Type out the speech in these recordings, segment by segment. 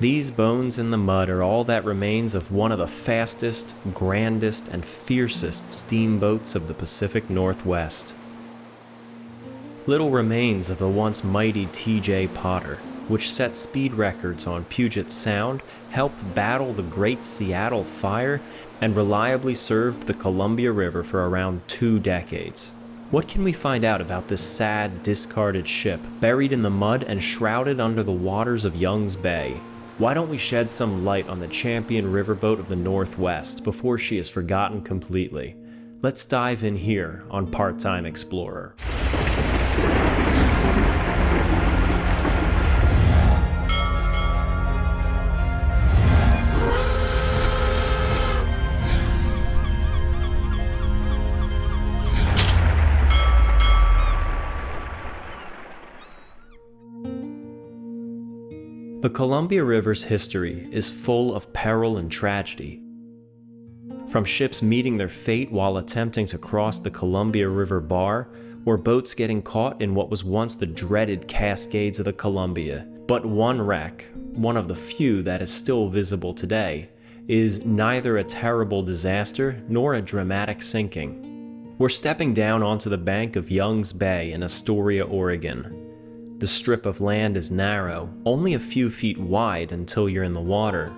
These bones in the mud are all that remains of one of the fastest, grandest, and fiercest steamboats of the Pacific Northwest. Little remains of the once mighty T.J. Potter, which set speed records on Puget Sound, helped battle the Great Seattle Fire, and reliably served the Columbia River for around 2 decades. What can we find out about this sad, discarded ship, buried in the mud and shrouded under the waters of Young's Bay? Why don't we shed some light on the champion riverboat of the Northwest before she is forgotten completely? Let's dive in here on Part-Time Explorer. The Columbia River's history is full of peril and tragedy. From ships meeting their fate while attempting to cross the Columbia River Bar, or boats getting caught in what was once the dreaded Cascades of the Columbia. But one wreck, one of the few that is still visible today, is neither a terrible disaster nor a dramatic sinking. We're stepping down onto the bank of Young's Bay in Astoria, Oregon. The strip of land is narrow, only a few feet wide until you're in the water.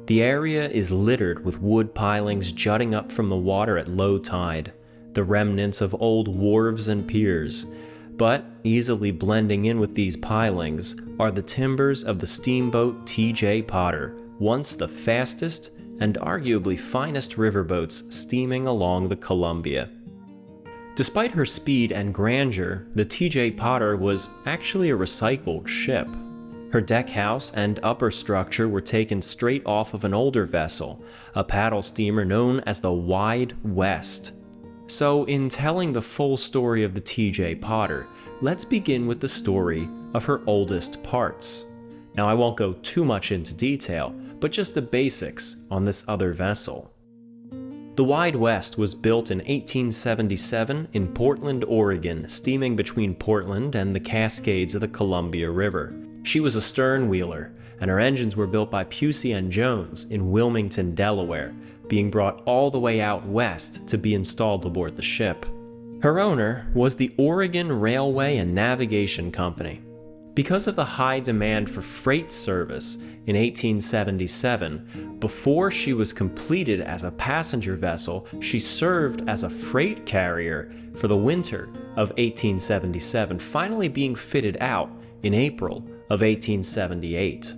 The area is littered with wood pilings jutting up from the water at low tide, the remnants of old wharves and piers. But easily blending in with these pilings are the timbers of the steamboat T.J. Potter, once the fastest and arguably finest riverboats steaming along the Columbia. Despite her speed and grandeur, the T.J. Potter was actually a recycled ship. Her deckhouse and upper structure were taken straight off of an older vessel, a paddle steamer known as the Wide West. So in telling the full story of the T.J. Potter, let's begin with the story of her oldest parts. Now I won't go too much into detail, but just the basics on this other vessel. The Wide West was built in 1877 in Portland, Oregon, steaming between Portland and the Cascades of the Columbia River. She was a stern wheeler, and her engines were built by Pusey and Jones in Wilmington, Delaware, being brought all the way out west to be installed aboard the ship. Her owner was the Oregon Railway and Navigation Company. Because of the high demand for freight service in 1877, before she was completed as a passenger vessel, she served as a freight carrier for the winter of 1877, finally being fitted out in April of 1878.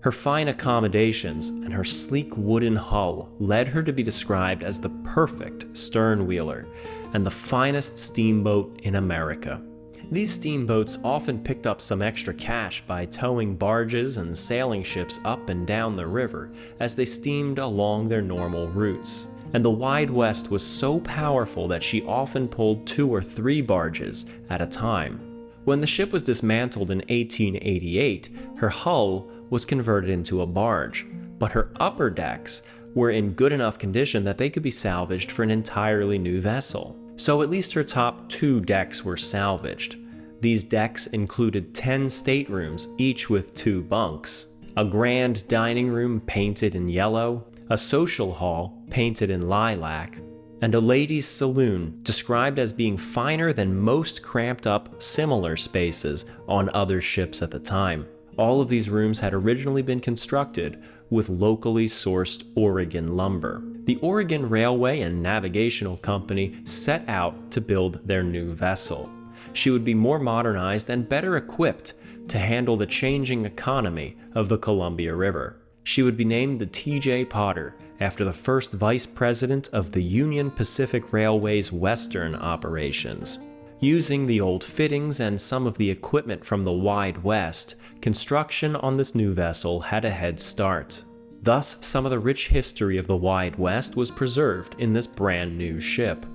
Her fine accommodations and her sleek wooden hull led her to be described as the perfect stern wheeler and the finest steamboat in America. These steamboats often picked up some extra cash by towing barges and sailing ships up and down the river as they steamed along their normal routes. And the Wide West was so powerful that she often pulled 2 or 3 barges at a time. When the ship was dismantled in 1888, her hull was converted into a barge, but her upper decks were in good enough condition that they could be salvaged for an entirely new vessel. So at least her top 2 decks were salvaged. These decks included 10 staterooms, each with 2 bunks, a grand dining room painted in yellow, a social hall painted in lilac, and a ladies' saloon described as being finer than most cramped up similar spaces on other ships at the time. All of these rooms had originally been constructed with locally sourced Oregon lumber. The Oregon Railway and Navigational Company set out to build their new vessel. She would be more modernized and better equipped to handle the changing economy of the Columbia River. She would be named the T.J. Potter after the first vice president of the Union Pacific Railway's Western operations. Using the old fittings and some of the equipment from the Wide West, construction on this new vessel had a head start. Thus, some of the rich history of the Wide West was preserved in this brand new ship.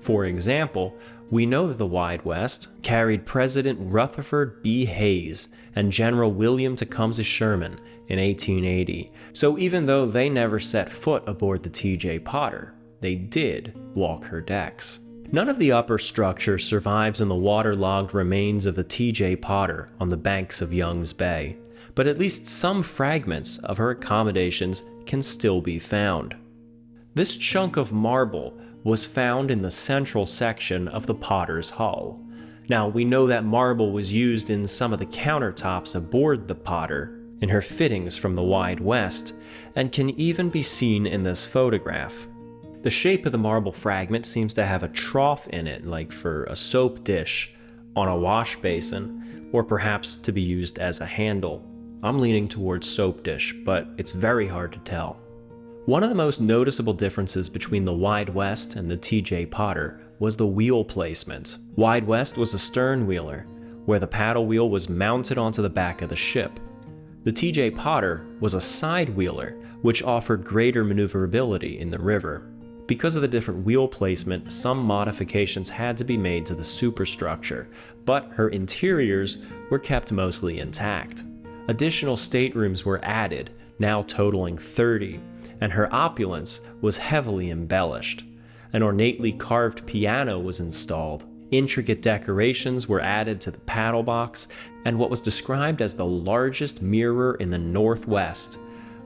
For example, we know that the Wide West carried President Rutherford B. Hayes and General William Tecumseh Sherman in 1880. So even though they never set foot aboard the T.J. Potter, they did walk her decks. None of the upper structure survives in the waterlogged remains of the T.J. Potter on the banks of Young's Bay, but at least some fragments of her accommodations can still be found. This chunk of marble was found in the central section of the potter's hull. Now, we know that marble was used in some of the countertops aboard the Potter, in her fittings from the Wide West, and can even be seen in this photograph. The shape of the marble fragment seems to have a trough in it, like for a soap dish, on a wash basin, or perhaps to be used as a handle. I'm leaning towards soap dish, but it's very hard to tell. One of the most noticeable differences between the Wide West and the T.J. Potter was the wheel placement. Wide West was a stern wheeler, where the paddle wheel was mounted onto the back of the ship. The T.J. Potter was a side wheeler, which offered greater maneuverability in the river. Because of the different wheel placement, some modifications had to be made to the superstructure, but her interiors were kept mostly intact. Additional staterooms were added, now totaling 30, and her opulence was heavily embellished. An ornately carved piano was installed. Intricate decorations were added to the paddle box, and what was described as the largest mirror in the Northwest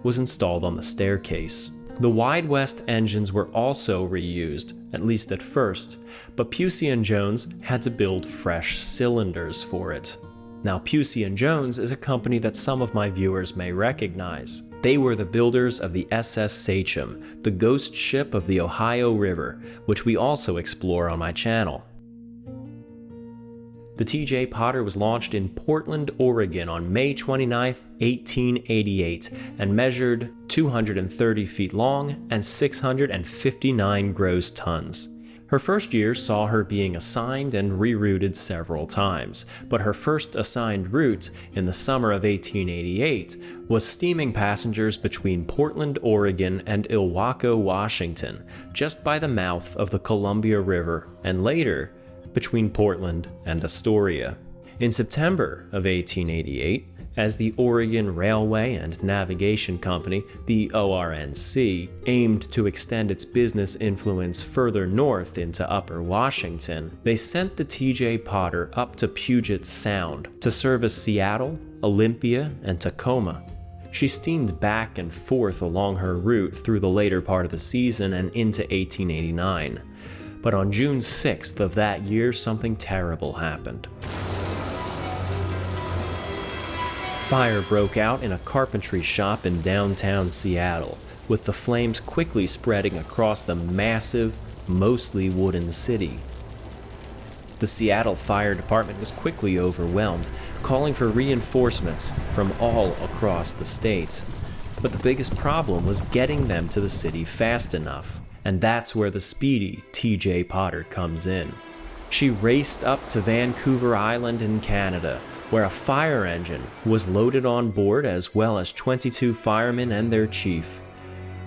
was installed on the staircase. The Wide West engines were also reused, at least at first, but Pusey & Jones had to build fresh cylinders for it. Now, Pusey & Jones is a company that some of my viewers may recognize. They were the builders of the SS Sachem, the ghost ship of the Ohio River, which we also explore on my channel. The T.J. Potter was launched in Portland, Oregon on May 29, 1888, and measured 230 feet long and 659 gross tons. Her first year saw her being assigned and rerouted several times, but her first assigned route in the summer of 1888 was steaming passengers between Portland, Oregon and Ilwaco, Washington, just by the mouth of the Columbia River, and later between Portland and Astoria. In September of 1888, as the Oregon Railway and Navigation Company, the ORNC, aimed to extend its business influence further north into Upper Washington, they sent the T.J. Potter up to Puget Sound to service Seattle, Olympia, and Tacoma. She steamed back and forth along her route through the later part of the season and into 1889. But on June 6th of that year, something terrible happened. Fire broke out in a carpentry shop in downtown Seattle, with the flames quickly spreading across the massive, mostly wooden city. The Seattle Fire Department was quickly overwhelmed, calling for reinforcements from all across the state. But the biggest problem was getting them to the city fast enough. And that's where the speedy T.J. Potter comes in. She raced up to Vancouver Island in Canada, where a fire engine was loaded on board as well as 22 firemen and their chief.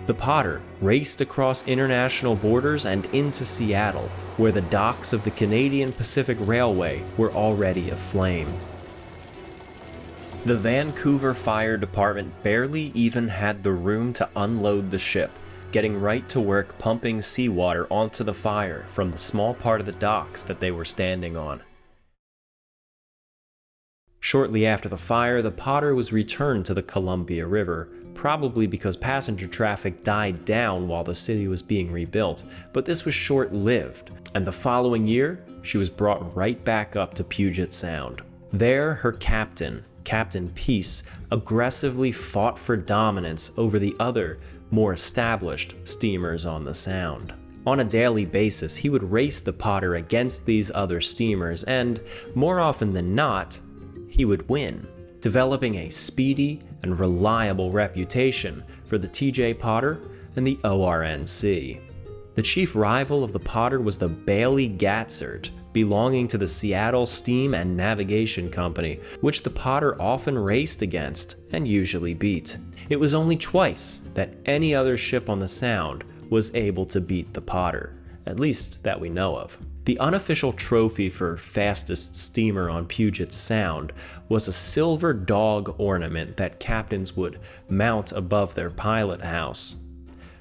The Potter raced across international borders and into Seattle, where the docks of the Canadian Pacific Railway were already aflame. The Vancouver Fire Department barely even had the room to unload the ship, getting right to work pumping seawater onto the fire from the small part of the docks that they were standing on. Shortly after the fire, the Potter was returned to the Columbia River, probably because passenger traffic died down while the city was being rebuilt, but this was short-lived, and the following year, she was brought right back up to Puget Sound. There, her captain, Captain Peace, aggressively fought for dominance over the other, more established steamers on the Sound. On a daily basis, he would race the Potter against these other steamers, and, more often than not, he would win, developing a speedy and reliable reputation for the T.J. Potter and the ORNC. The chief rival of the Potter was the Bailey Gatzert, belonging to the Seattle Steam and Navigation Company, which the Potter often raced against and usually beat. It was only twice that any other ship on the Sound was able to beat the Potter, at least that we know of. The unofficial trophy for fastest steamer on Puget Sound was a silver dog ornament that captains would mount above their pilot house.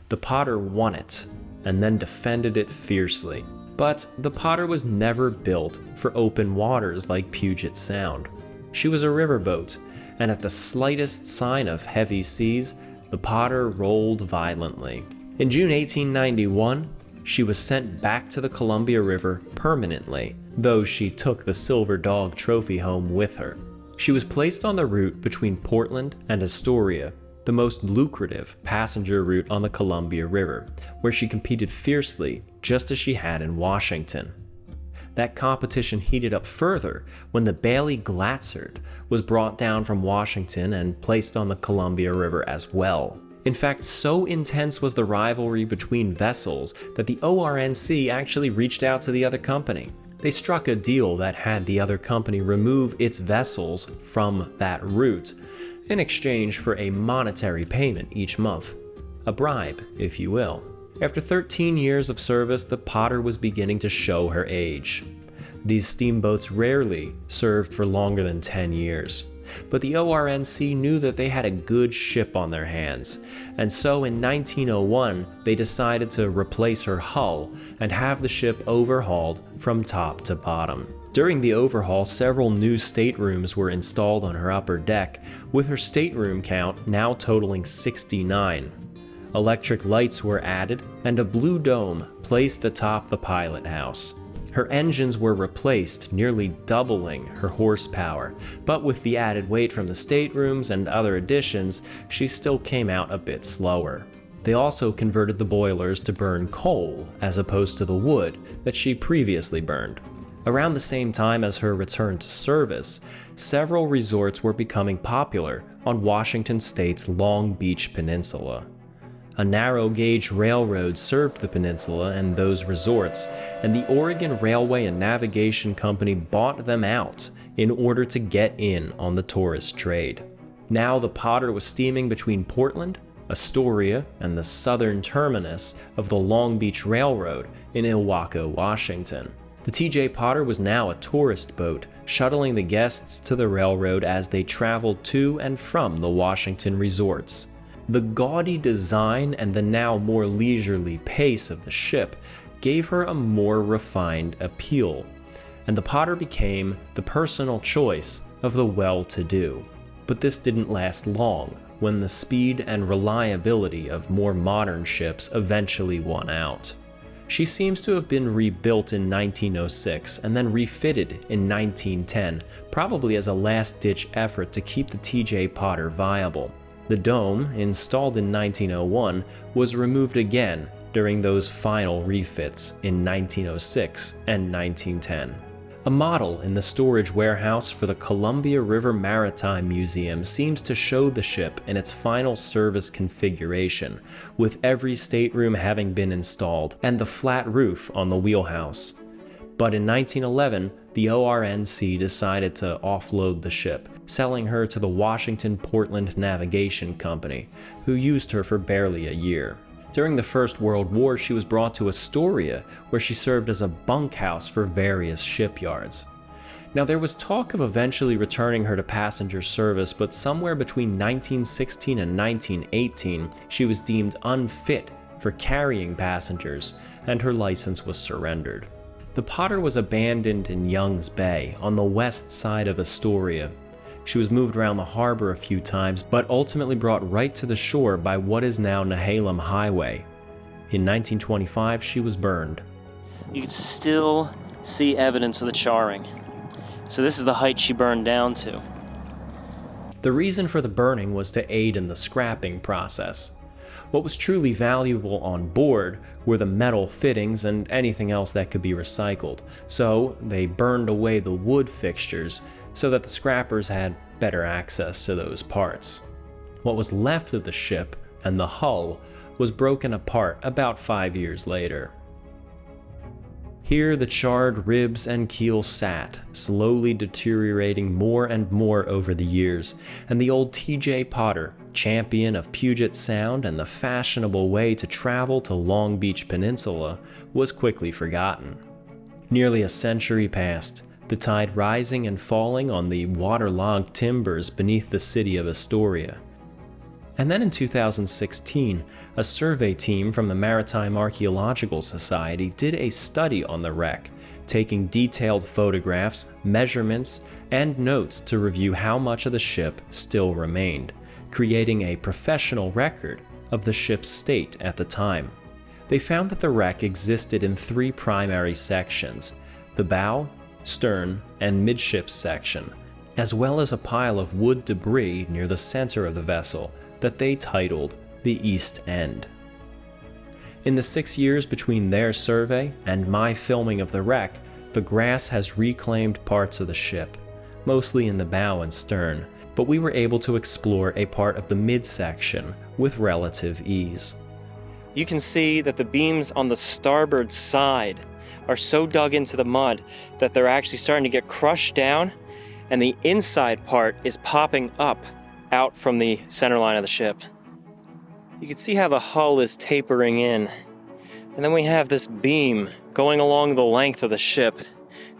The Potter won it, and then defended it fiercely. But the Potter was never built for open waters like Puget Sound. She was a riverboat, and at the slightest sign of heavy seas, the Potter rolled violently. In June 1891, she was sent back to the Columbia River permanently, though she took the Silver Dog trophy home with her. She was placed on the route between Portland and Astoria, the most lucrative passenger route on the Columbia River, where she competed fiercely, just as she had in Washington. That competition heated up further when the Bailey Glatzard was brought down from Washington and placed on the Columbia River as well. In fact, so intense was the rivalry between vessels that the ORNC actually reached out to the other company. They struck a deal that had the other company remove its vessels from that route in exchange for a monetary payment each month. A bribe, if you will. After 13 years of service, the Potter was beginning to show her age. These steamboats rarely served for longer than 10 years. But the ORNC knew that they had a good ship on their hands, and so in 1901 they decided to replace her hull and have the ship overhauled from top to bottom. During the overhaul, several new staterooms were installed on her upper deck, with her stateroom count now totaling 69. Electric lights were added, and a blue dome placed atop the pilot house. Her engines were replaced, nearly doubling her horsepower, but with the added weight from the staterooms and other additions, she still came out a bit slower. They also converted the boilers to burn coal as opposed to the wood that she previously burned. Around the same time as her return to service, several resorts were becoming popular on Washington State's Long Beach Peninsula. A narrow-gauge railroad served the peninsula and those resorts, and the Oregon Railway and Navigation Company bought them out in order to get in on the tourist trade. Now the Potter was steaming between Portland, Astoria, and the southern terminus of the Long Beach Railroad in Ilwaco, Washington. The TJ Potter was now a tourist boat, shuttling the guests to the railroad as they traveled to and from the Washington resorts. The gaudy design and the now more leisurely pace of the ship gave her a more refined appeal, and the Potter became the personal choice of the well-to-do. But this didn't last long, when the speed and reliability of more modern ships eventually won out. She seems to have been rebuilt in 1906 and then refitted in 1910, probably as a last-ditch effort to keep the TJ Potter viable. The dome, installed in 1901, was removed again during those final refits in 1906 and 1910. A model in the storage warehouse for the Columbia River Maritime Museum seems to show the ship in its final service configuration, with every stateroom having been installed and the flat roof on the wheelhouse. But in 1911, the ORNC decided to offload the ship, selling her to the Washington Portland Navigation Company, who used her for barely a year. During the First World War, she was brought to Astoria, where she served as a bunkhouse for various shipyards. Now, there was talk of eventually returning her to passenger service, but somewhere between 1916 and 1918, she was deemed unfit for carrying passengers, and her license was surrendered. The Potter was abandoned in Young's Bay, on the west side of Astoria. She was moved around the harbor a few times, but ultimately brought right to the shore by what is now Nehalem Highway. In 1925, she was burned. You can still see evidence of the charring. So this is the height she burned down to. The reason for the burning was to aid in the scrapping process. What was truly valuable on board were the metal fittings and anything else that could be recycled, so they burned away the wood fixtures so that the scrappers had better access to those parts. What was left of the ship and the hull was broken apart about 5 years later. Here the charred ribs and keel sat, slowly deteriorating more and more over the years, and the old TJ Potter, champion of Puget Sound and the fashionable way to travel to Long Beach Peninsula, was quickly forgotten. Nearly a century passed, the tide rising and falling on the waterlogged timbers beneath the city of Astoria. And then in 2016, a survey team from the Maritime Archaeological Society did a study on the wreck, taking detailed photographs, measurements, and notes to review how much of the ship still remained, creating a professional record of the ship's state at the time. They found that the wreck existed in 3 primary sections: the bow, stern, and midships section, as well as a pile of wood debris near the center of the vessel that they titled the East End. In the 6 years between their survey and my filming of the wreck, the grass has reclaimed parts of the ship, mostly in the bow and stern, but we were able to explore a part of the midsection with relative ease. You can see that the beams on the starboard side are so dug into the mud that they're actually starting to get crushed down, and the inside part is popping up out from the center line of the ship. You can see how the hull is tapering in, and then we have this beam going along the length of the ship.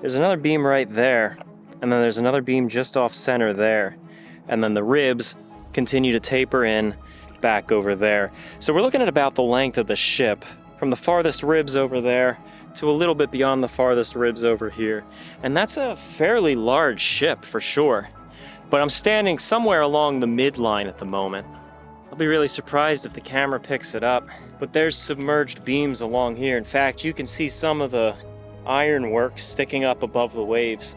There's another beam right there, and then there's another beam just off center there, and then the ribs continue to taper in back over there. So we're looking at about the length of the ship, from the farthest ribs over there to a little bit beyond the farthest ribs over here. And that's a fairly large ship for sure. But I'm standing somewhere along the midline at the moment. I'll be really surprised if the camera picks it up, but there's submerged beams along here. In fact, you can see some of the ironwork sticking up above the waves.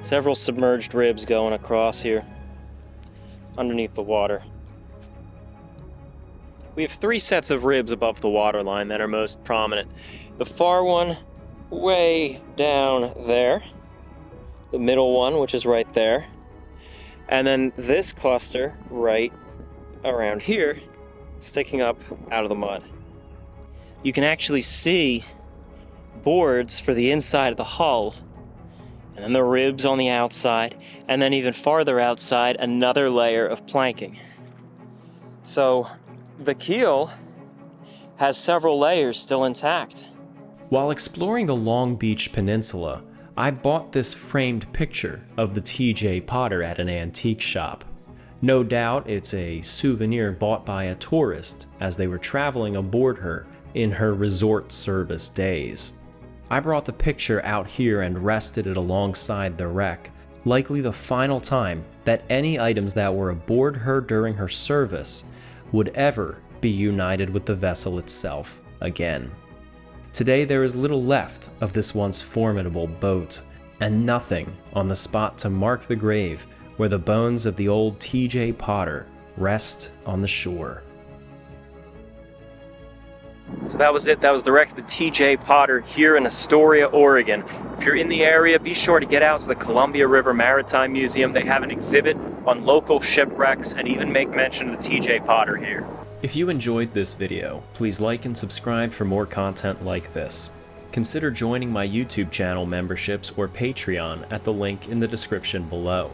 Several submerged ribs going across here, underneath the water. We have 3 sets of ribs above the waterline that are most prominent. The far one, way down there. The middle one, which is right there. And then this cluster right around here, sticking up out of the mud. You can actually see boards for the inside of the hull, and then the ribs on the outside, and then even farther outside, another layer of planking. So the keel has several layers still intact. While exploring the Long Beach Peninsula, I bought this framed picture of the T.J. Potter at an antique shop. No doubt it's a souvenir bought by a tourist as they were traveling aboard her in her resort service days. I brought the picture out here and rested it alongside the wreck, likely the final time that any items that were aboard her during her service would ever be united with the vessel itself again. Today there is little left of this once formidable boat, and nothing on the spot to mark the grave where the bones of the old T.J. Potter rest on the shore. So that was it. That was the wreck of the T.J. Potter here in Astoria, Oregon. If you're in the area, be sure to get out to the Columbia River Maritime Museum. They have an exhibit on local shipwrecks and even make mention of the T.J. Potter here. If you enjoyed this video, please like and subscribe for more content like this. Consider joining my YouTube channel memberships or Patreon at the link in the description below.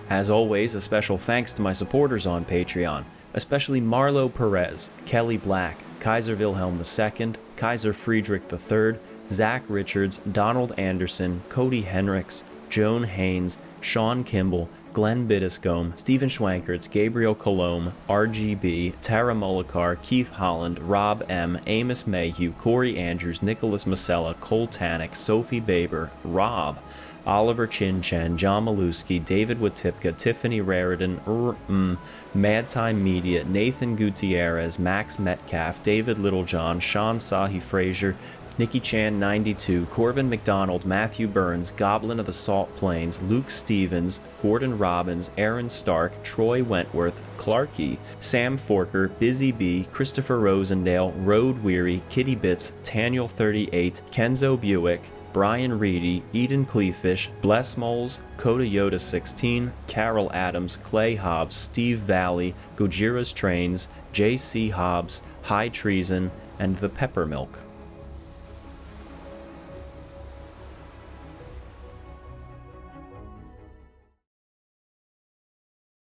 As always, a special thanks to my supporters on Patreon, especially Marlo Perez, Kelly Black, Kaiser Wilhelm II, Kaiser Friedrich III, Zach Richards, Donald Anderson, Cody Henricks, Joan Haynes, Sean Kimball, Glenn Biddiscombe, Stephen Schwankerts, Gabriel Colomb, RGB, Tara Mullicar, Keith Holland, Rob M., Amos Mayhew, Corey Andrews, Nicholas Masella, Cole Tannick, Sophie Baber, Rob, Oliver Chin Chen, John Maluski, David Watipka, Tiffany Raridan, Mad Time Media, Nathan Gutierrez, Max Metcalf, David Littlejohn, Sean Sahi Frazier, Nikki Chan 92, Corbin McDonald, Matthew Burns, Goblin of the Salt Plains, Luke Stevens, Gordon Robbins, Aaron Stark, Troy Wentworth, Clarkey, Sam Forker, Busy B, Christopher Rosendale, Road Weary, Kitty Bits, Taniel 38, Kenzo Buick, Brian Reedy, Eden Cleefish, Bless Moles, Coda Yoda 16, Carol Adams, Clay Hobbs, Steve Valley, Gojira's Trains, J.C. Hobbs, High Treason, and The Peppermilk.